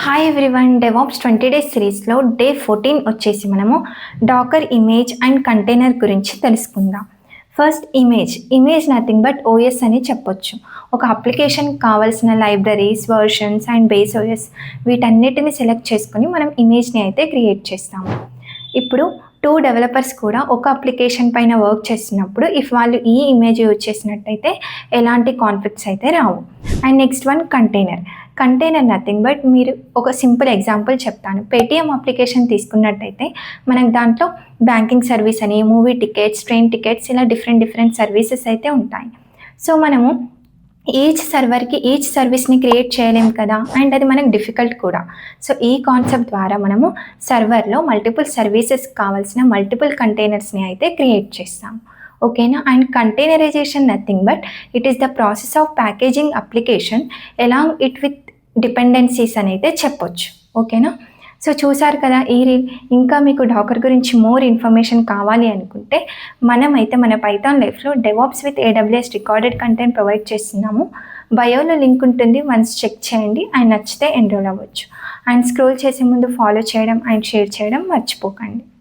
Hi everyone, DevOps 20 days సిరీస్లో day 14 వచ్చేసి మనము డాకర్ ఇమేజ్ అండ్ కంటైనర్ గురించి తెలుసుకుందాం. First image nothing but OS అని చెప్పొచ్చు. ఒక అప్లికేషన్ కావాల్సిన libraries, versions and base OS వీటన్నిటిని సెలెక్ట్ చేసుకొని మనం ఇమేజ్ని అయితే క్రియేట్ చేస్తాము. ఇప్పుడు 2 డెవలపర్స్ కూడా ఒక అప్లికేషన్ పైన వర్క్ చేస్తున్నప్పుడు ఇఫ్ వాళ్ళు ఈ ఇమేజ్ యూజ్ చేసినట్టయితే ఎలాంటి కాన్ఫ్లిక్ట్స్ అయితే రావు. And next one container nothing but మీరు ఒక సింపుల్ ఎగ్జాంపుల్ చెప్తాను. పేటీఎం అప్లికేషన్ తీసుకున్నట్టయితే మనకు దాంట్లో బ్యాంకింగ్ సర్వీస్ అని, మూవీ టికెట్స్, ట్రైన్ టికెట్స్ ఇలా డిఫరెంట్ సర్వీసెస్ అయితే ఉంటాయి. సో మనము ఈచ్ సర్వీస్ని క్రియేట్ చేయలేము కదా, అండ్ అది మనకు డిఫికల్ట్ కూడా. సో ఈ కాన్సెప్ట్ ద్వారా మనము సర్వర్లో మల్టిపుల్ సర్వీసెస్ కావాల్సిన మల్టిపుల్ కంటైనర్స్ని అయితే క్రియేట్ చేస్తాము. ఓకేనా. And containerization nothing but it is the process of packaging application along it with dependencies అని అయితే చెప్పొచ్చు. ఓకేనా. సో చూసారు కదా ఈ రీల్. ఇంకా మీకు డాకర్ గురించి మోర్ ఇన్ఫర్మేషన్ కావాలి అనుకుంటే మనమైతే మన పైథాన్ లైఫ్లో DevOps with AWS recorded content provide చేస్తున్నాము. బయోలో లింక్ ఉంటుంది, వన్స్ చెక్ చేయండి అండ్ నచ్చితే ఎన్రోల్ అవ్వచ్చు. అండ్ స్క్రోల్ చేసే ముందు ఫాలో చేయడం అండ్ షేర్ చేయడం మర్చిపోకండి.